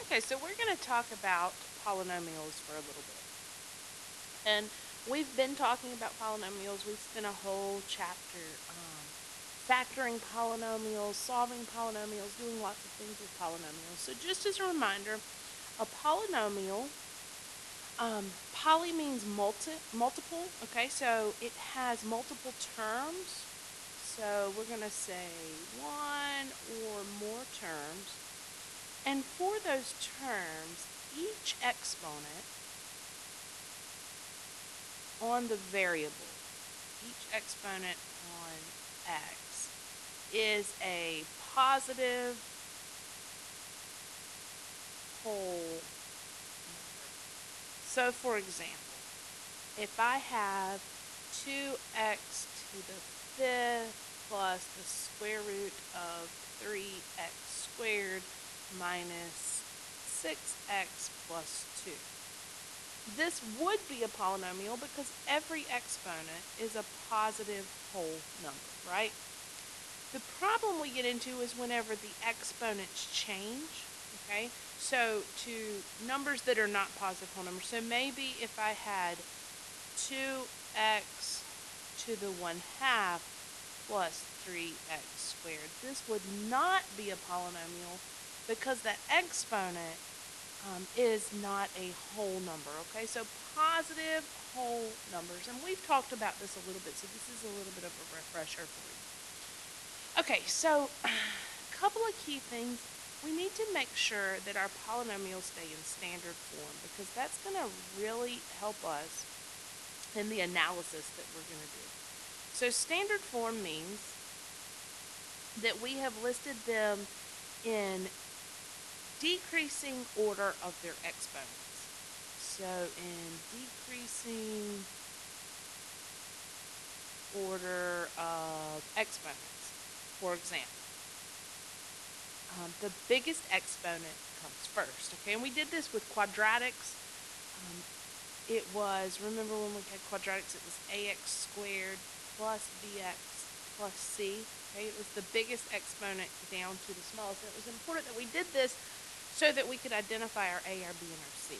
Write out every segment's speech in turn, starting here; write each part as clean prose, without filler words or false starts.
Okay, so we're going to talk about polynomials for a little bit. And we've been talking about polynomials. We've spent a whole chapter factoring polynomials, solving polynomials, doing lots of things with polynomials. So just as a reminder, a polynomial, poly means multiple, okay? So it has multiple terms. So we're going to say one or more terms. And for those terms, each exponent on the variable, each exponent on x, is a positive whole number. So for example, if I have 2x to the fifth plus the square root of 3x squared minus 6x plus 2. This would be a polynomial because every exponent is a positive whole number, right? The problem we get into is whenever the exponents change, okay? So to numbers that are not positive whole numbers. So maybe if I had 2x to the 1/2 plus 3x squared, this would not be a polynomial because that exponent is not a whole number, okay? So positive whole numbers, and we've talked about this a little bit, so this is a little bit of a refresher for you. Okay, so a couple of key things. We need to make sure that our polynomials stay in standard form because that's going to really help us in the analysis that we're going to do. So standard form means that we have listed them in decreasing order of their exponents. So in decreasing order of exponents, for example, the biggest exponent comes first, okay? And we did this with quadratics. It was, remember when we had quadratics, it was ax squared plus bx plus c, okay? It was the biggest exponent down to the smallest. And it was important that we did this so that we could identify our a, our b, and our c.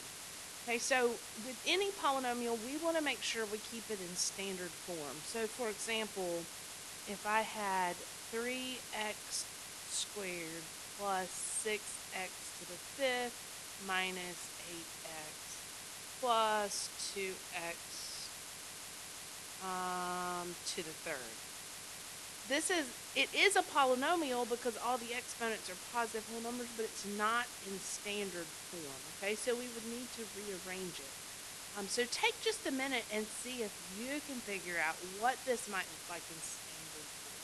Okay, so with any polynomial, we want to make sure we keep it in standard form. So for example, if I had 3x squared plus 6x to the fifth minus 8x plus 2x to the third. It is a polynomial because all the exponents are positive whole numbers, but it's not in standard form, okay? So we would need to rearrange it. So take just a minute and see if you can figure out what this might look like in standard form.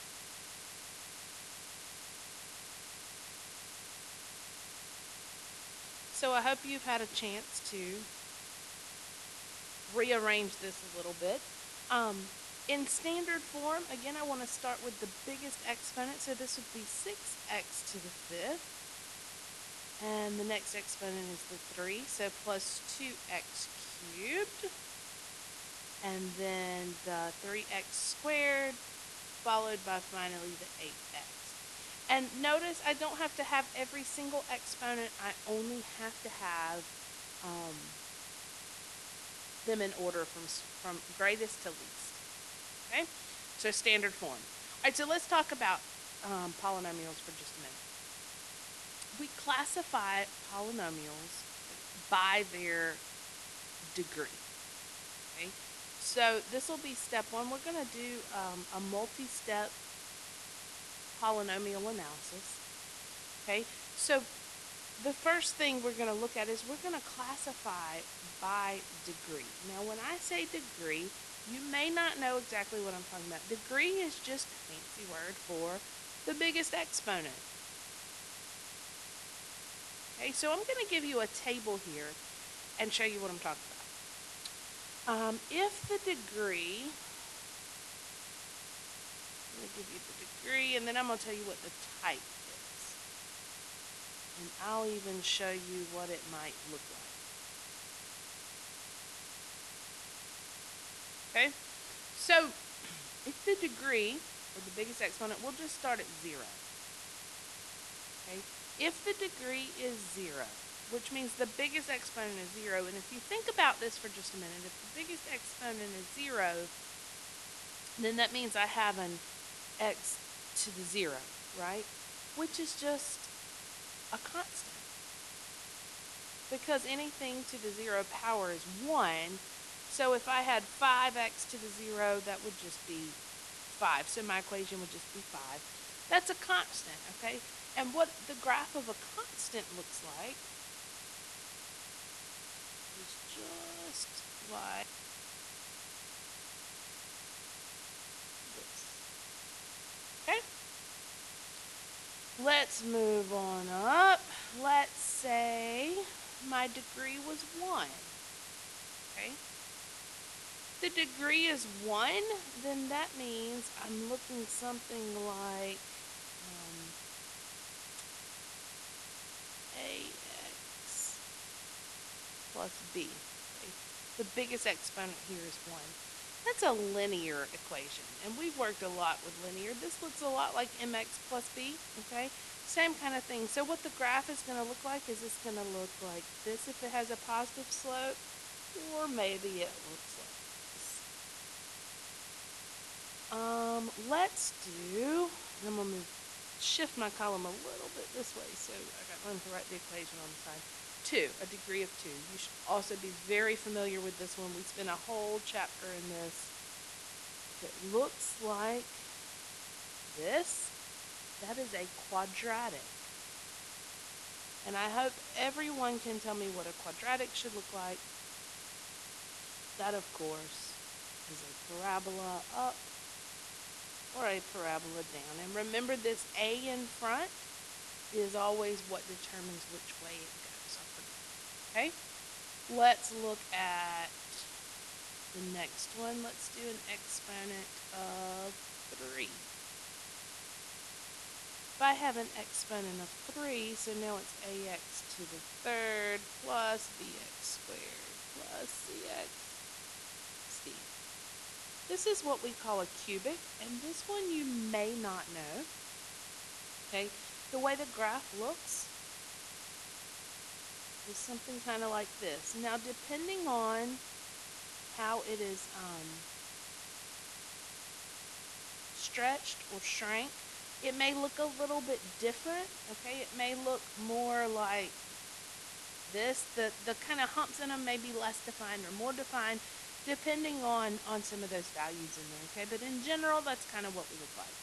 So I hope you've had a chance to rearrange this a little bit. In standard form, again, I want to start with the biggest exponent. So this would be 6x to the fifth. And the next exponent is the 3, so plus 2x cubed. And then the 3x squared, followed by finally the 8x. And notice I don't have to have every single exponent. I only have to have them in order from greatest to least. Okay? So standard form. All right, so let's talk about polynomials for just a minute. We classify polynomials by their degree. Okay? So this will be step one. We're going to do a multi-step polynomial analysis. Okay? So the first thing we're going to look at is we're going to classify by degree. Now, when I say degree, you may not know exactly what I'm talking about. Degree is just a fancy word for the biggest exponent. Okay, so I'm going to give you a table here and show you what I'm talking about. If the degree, I'm going to give you the degree, and then I'm going to tell you what the type is. And I'll even show you what it might look like. Okay, so if the degree, or the biggest exponent, we'll just start at 0. Okay, if the degree is 0, which means the biggest exponent is 0. And if you think about this for just a minute, if the biggest exponent is 0, then that means I have an x to the 0, right? Which is just a constant. Because anything to the 0 power is 1. So if I had 5x to the 0, that would just be 5. So my equation would just be 5. That's a constant, okay? And what the graph of a constant looks like is just like this. Okay? Let's move on up. Let's say my degree was 1. Okay? The degree is 1, then that means I'm looking something like ax plus b. Okay? The biggest exponent here is 1. That's a linear equation, and we've worked a lot with linear. This looks a lot like mx plus b, okay? Same kind of thing. So what the graph is going to look like is it's going to look like this if it has a positive slope, or maybe it looks like this. Let's do, I'm going to shift my column a little bit this way so I got room to write the equation on the side. 2, a degree of 2. You should also be very familiar with this one. We spent a whole chapter in this. If it looks like this, that is a quadratic. And I hope everyone can tell me what a quadratic should look like. That, of course, is a parabola up or a parabola down. And remember, this a in front is always what determines which way it goes, up or down. Okay? Let's look at the next one. Let's do an exponent of 3. If I have an exponent of 3, so now it's ax to the 3rd plus bx squared plus cx c. This is what we call a cubic, and this one you may not know. Okay, the way the graph looks is something kind of like this. Now, depending on how it is stretched or shrank, it may look a little bit different. Okay, it may look more like this. The kind of humps in them may be less defined or more defined, depending on some of those values in there. Okay, but in general, that's kind of what we look like.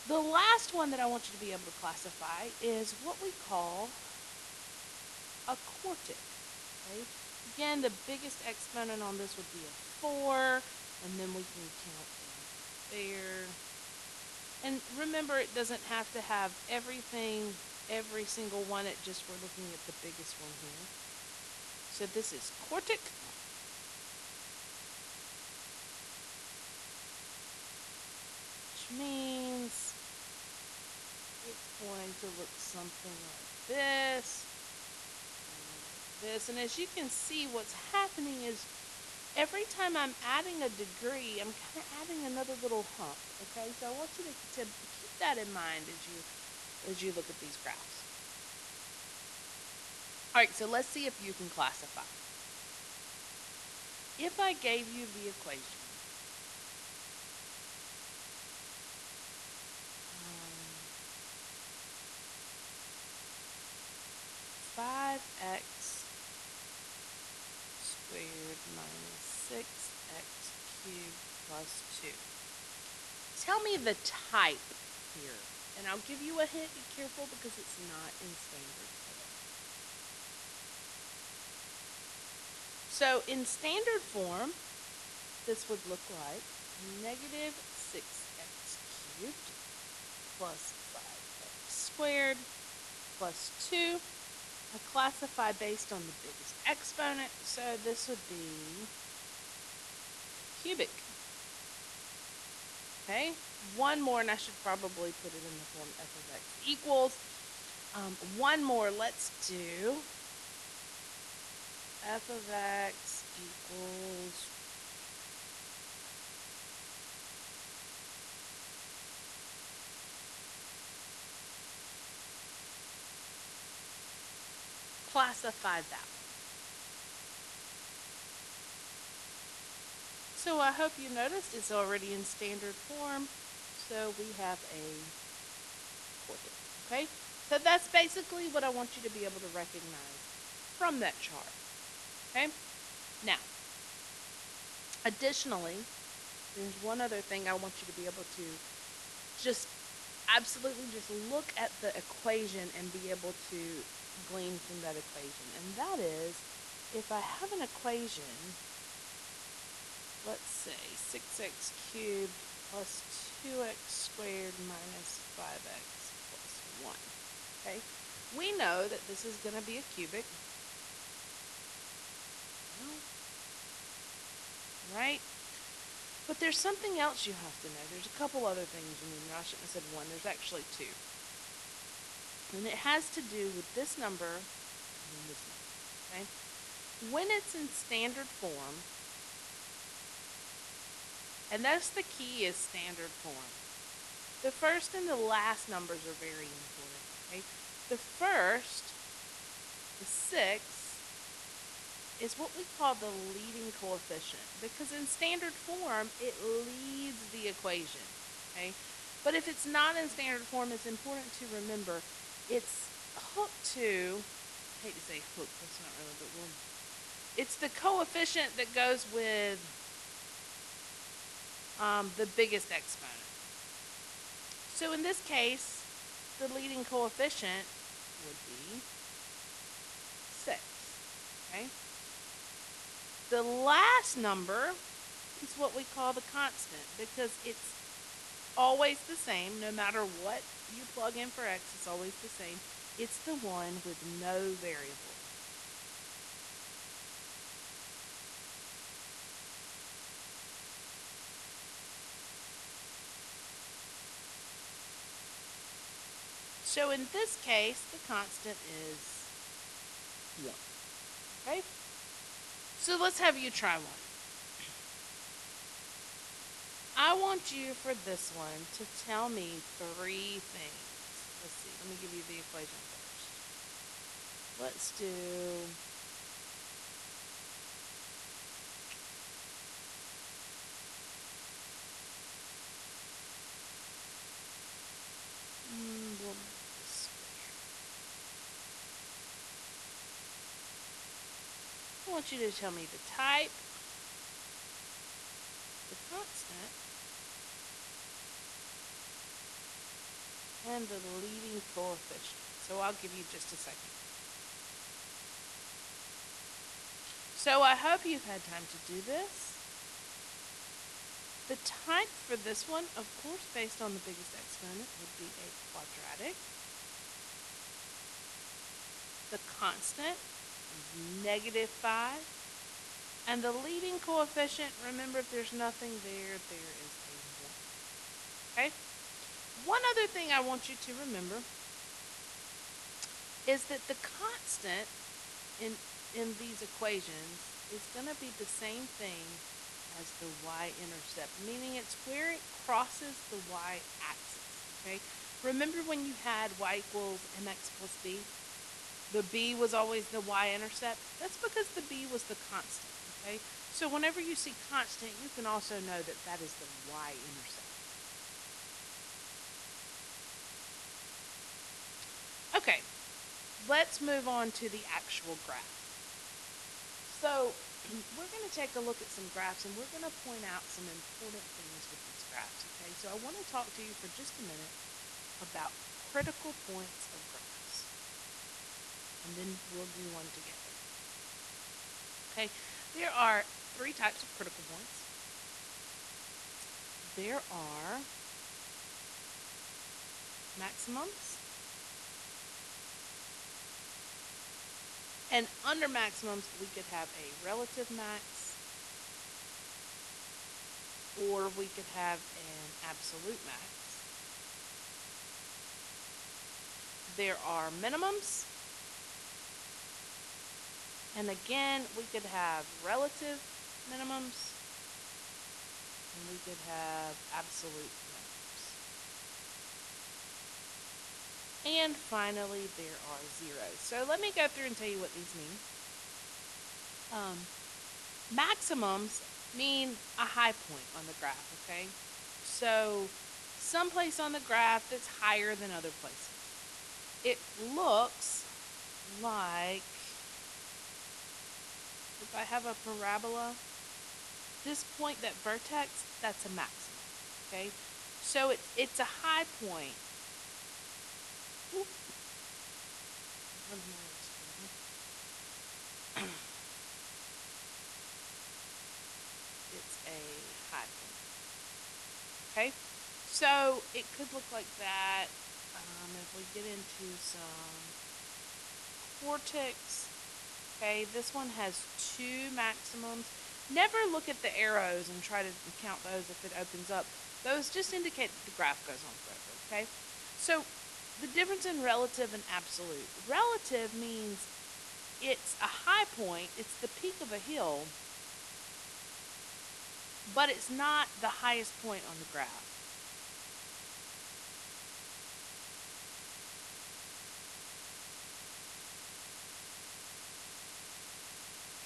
The last one that I want you to be able to classify is what we call a quartic. Okay? Again, the biggest exponent on this would be a 4, and then we can count down there. And remember, it doesn't have to have everything, every single one. It just, we're looking at the biggest one here. So this is quartic. Which means it's going to look something like this. And as you can see, what's happening is every time I'm adding a degree, I'm kind of adding another little hump. Okay, so I want you to keep that in mind as you look at these graphs. All right, so let's see if you can classify. If I gave you the equation 5x squared minus 6x cubed plus 2. Tell me the type here. And I'll give you a hint. Be careful because it's not in standard form. So in standard form, this would look like negative 6x cubed plus 5x squared plus 2. I classify based on the biggest exponent, so this would be cubic. Okay, one more, and I should probably put it in the form f of x equals. One more, let's do f of x equals classify that one. So I hope you noticed it's already in standard form. So we have a quartet. Okay? So that's basically what I want you to be able to recognize from that chart. Okay? Now, additionally, there's one other thing I want you to be able to just absolutely just look at the equation and be able to glean from that equation. And that is, if I have an equation, let's say 6x cubed plus 2x squared minus 5x plus 1. Okay? We know that this is going to be a cubic. Right? But there's something else you have to know. There's a couple other things you need to know. I shouldn't have said one. There's actually two. And it has to do with this number and this number. Okay? When it's in standard form, and that's the key, is standard form. The first and the last numbers are very important. Okay? The first, the 6, is what we call the leading coefficient, because in standard form it leads the equation. Okay? But if it's not in standard form, it's important to remember it's hooked to, I hate to say hook, that's not really, but it's the coefficient that goes with the biggest exponent. So in this case, the leading coefficient would be 6. Okay? The last number is what we call the constant, because it's always the same. No matter what you plug in for x, it's always the same. It's the one with no variable. So in this case, the constant is 1. Okay? So let's have you try one. I want you for this one to tell me 3 things. Let's see. Let me give you the equation first. Let's do we'll make this square. I want you to tell me the type, the constant, and the leading coefficient. So I'll give you just a second. So I hope you've had time to do this. The type for this one, of course, based on the biggest exponent, would be a quadratic. The constant is -5. And the leading coefficient, remember, if there's nothing there, there is a 1. Okay? One other thing I want you to remember is that the constant in these equations is going to be the same thing as the y-intercept, meaning it's where it crosses the y-axis. Okay? Remember when you had y equals mx plus b? The b was always the y-intercept? That's because the b was the constant. Okay? So whenever you see constant, you can also know that that is the y-intercept. Okay, let's move on to the actual graph. So we're going to take a look at some graphs, and we're going to point out some important things with these graphs. Okay, so I want to talk to you for just a minute about critical points of graphs, and then we'll do one together. Okay, there are 3 types of critical points. There are maximums, and under maximums we could have a relative max, or we could have an absolute max. There are minimums, and again we could have relative minimums, and we could have absolute minimums. And finally, there are zeros. So let me go through and tell you what these mean. Maximums mean a high point on the graph, okay? So someplace on the graph that's higher than other places. It looks like, if I have a parabola, this point, that vertex, that's a maximum, okay? So it's a high point. Oop. It's a high point. Okay, so it could look like that. If we get into some cortex, okay, this one has two maximums. Never look at the arrows and try to count those if it opens up. Those just indicate that the graph goes on forever, okay? So the difference in relative and absolute. Relative means it's a high point, it's the peak of a hill, but it's not the highest point on the graph.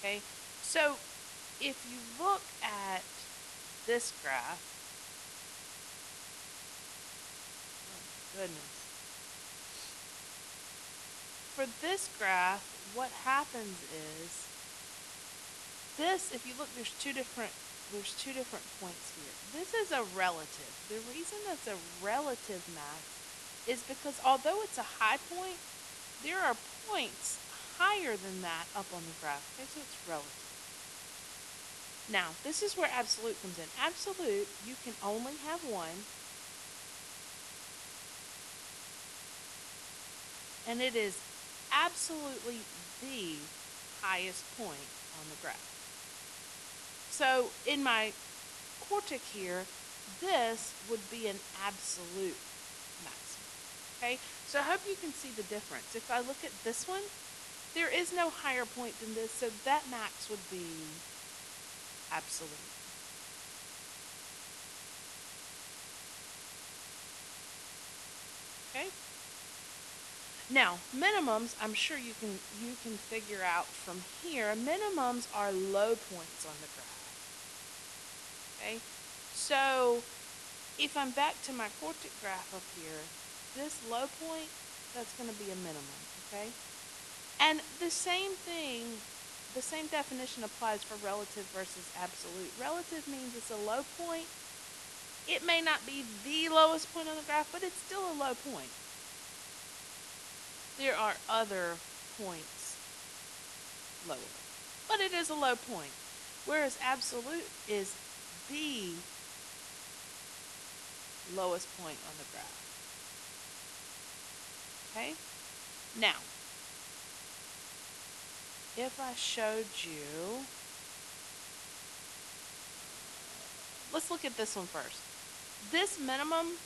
Okay, so if you look at this graph, oh goodness, for this graph, what happens is this. If you look, there's two different points here. This is a relative. The reason that's a relative max is because although it's a high point, there are points higher than that up on the graph. Okay, so it's relative. Now, this is where absolute comes in. Absolute, you can only have one, and it is absolutely the highest point on the graph. So in my quartic here, this would be an absolute maximum. Okay, so I hope you can see the difference. If I look at this one, there is no higher point than this, so that max would be absolute. Okay. Now, minimums, I'm sure you can figure out from here. Minimums are low points on the graph. Okay? So, if I'm back to my quartic graph up here, this low point, that's going to be a minimum, okay? And the same thing, the same definition applies for relative versus absolute. Relative means it's a low point. It may not be the lowest point on the graph, but it's still a low point. There are other points lower, but it is a low point. Whereas absolute is the lowest point on the graph. Okay? Now, if I showed you, let's look at this one first. This minimum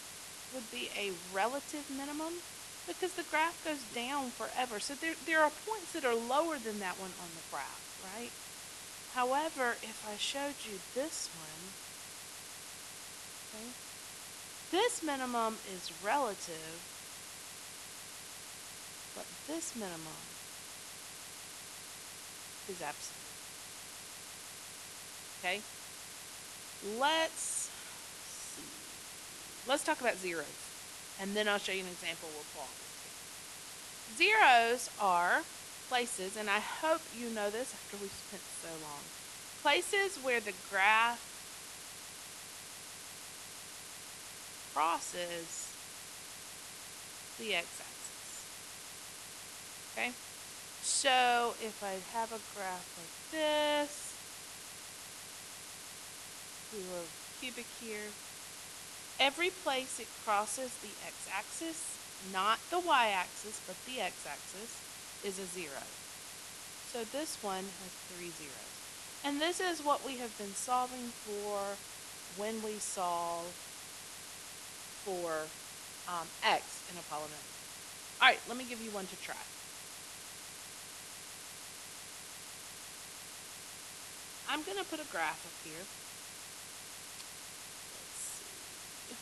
would be a relative minimum because the graph goes down forever. So there are points that are lower than that one on the graph, right? However, if I showed you this one, okay, this minimum is relative, but this minimum is absolute. Okay? Let's see. Let's talk about zeros, and then I'll show you an example we'll pull all this together. Zeros are places, and I hope you know this after we've spent so long. Places where the graph crosses the x-axis. Okay? So if I have a graph like this, do a cubic here, every place it crosses the x-axis, not the y-axis, but the x-axis, is a zero. So this one has 3 zeros. And this is what we have been solving for when we solve for x in a polynomial. All right, let me give you one to try. I'm going to put a graph up here. Let's see.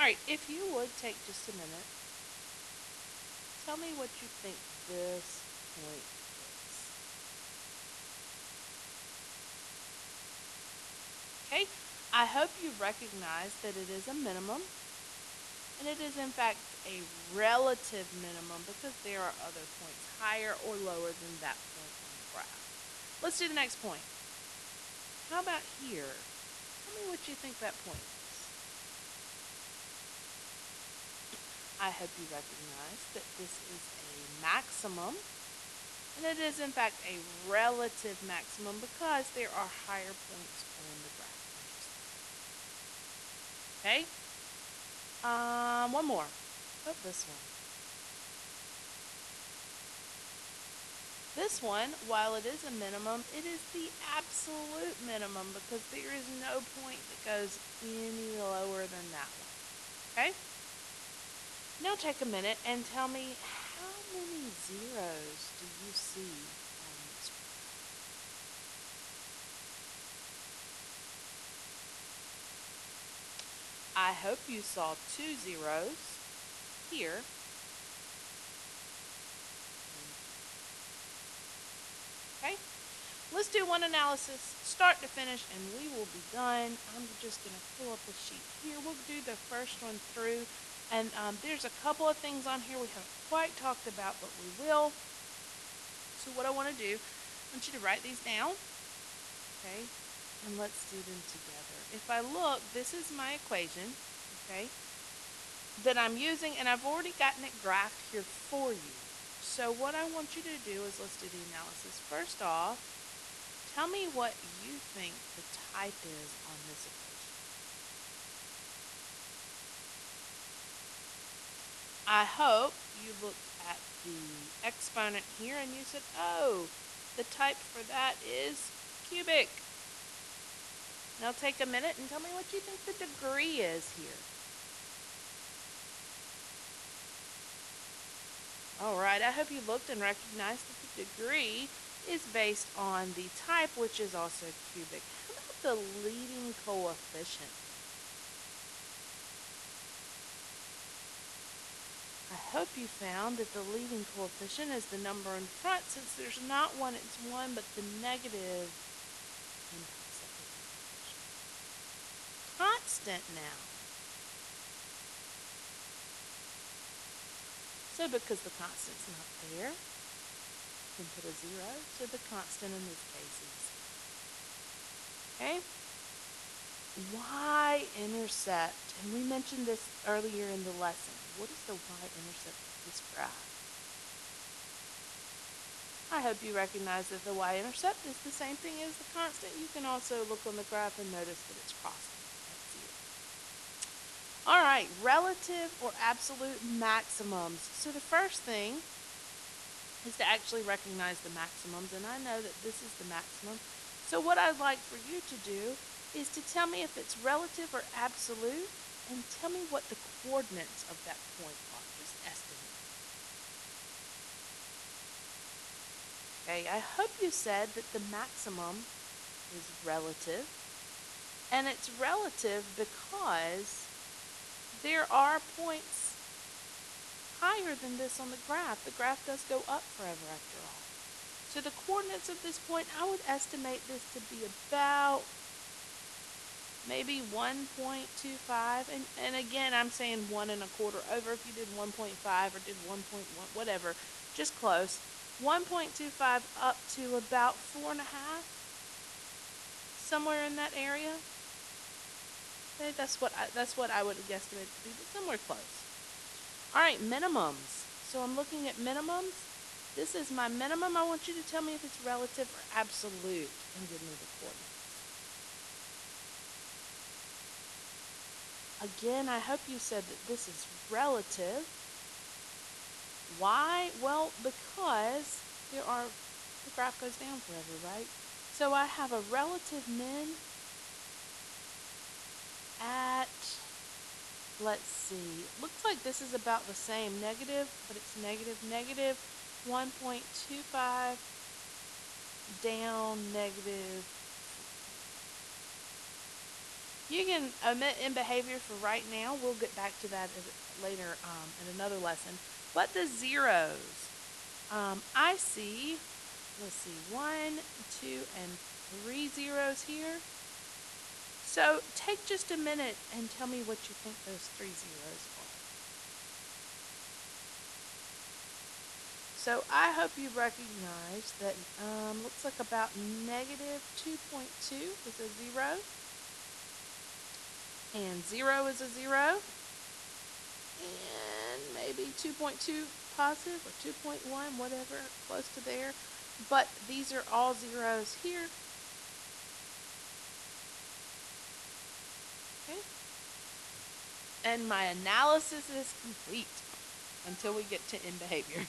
Alright, if you would take just a minute, tell me what you think this point is. Okay, I hope you recognize that it is a minimum, and it is in fact a relative minimum because there are other points higher or lower than that point on the graph. Let's do the next point. How about here? Tell me what you think that point is. I hope you recognize that this is a maximum, and it is in fact a relative maximum because there are higher points on the graph than just that. Okay? One more. Oh, this one. This one, while it is a minimum, it is the absolute minimum because there is no point that goes any lower than that one. Okay? Now take a minute and tell me how many zeros do you see on this graph? I hope you saw 2 zeros here. Okay? Let's do one analysis, start to finish, and we will be done. I'm just going to pull up a sheet here. We'll do the first one through. And there's a couple of things on here we haven't quite talked about, but we will. So what I want to do, I want you to write these down. Okay? And let's do them together. If I look, this is my equation. Okay? That I'm using, and I've already gotten it graphed here for you. So what I want you to do is let's do the analysis. First off, tell me what you think the type is on this equation. I hope you looked at the exponent here and you said, oh, the type for that is cubic. Now take a minute and tell me what you think the degree is here. Alright, I hope you looked and recognized that the degree is based on the type, which is also cubic. How about the leading coefficient? I hope you found that the leading coefficient is the number in front. Since there's not one, it's 1, but the negative impacts that leading coefficient. Constant now. So because the constant's not there, you can put a 0. So the constant in this case is 0. Okay? Y-intercept, and we mentioned this earlier in the lesson. What is the y-intercept of this graph? I hope you recognize that the y-intercept is the same thing as the constant. You can also look on the graph and notice that it's crossing at 0. All right, relative or absolute maximums. So the first thing is to actually recognize the maximums, and I know that this is the maximum. So what I'd like for you to do is to tell me if it's relative or absolute, and tell me what the coordinates of that point are. Just estimate. Okay, I hope you said that the maximum is relative, and it's relative because there are points higher than this on the graph. The graph does go up forever after all. So the coordinates of this point, I would estimate this to be about maybe 1.25. And again, I'm saying 1 1/4 over. If you did 1.5 or did 1.1, whatever, just close. 1.25 up to about 4.5, somewhere in that area. Okay, that's what I would guesstimate to be, but somewhere close. All right, minimums. So I'm looking at minimums. This is my minimum. I want you to tell me if it's relative or absolute and give me the coordinates. Again, I hope you said that this is relative. Why? Well, because the graph goes down forever, right? So I have a relative min at, let's see, looks like this is about the same, negative, but it's negative 1.25 down negative. You can omit in behavior for right now. We'll get back to that later in another lesson. But the zeros, I see, let's see, 1, 2, and 3 zeros here. So take just a minute and tell me what you think those 3 zeros are. So I hope you recognize that looks like about negative 2.2 is a 0. And 0 is a 0. And maybe 2.2 positive or 2.1, whatever, close to there. But these are all zeros here. Okay. And my analysis is complete until we get to in behavior.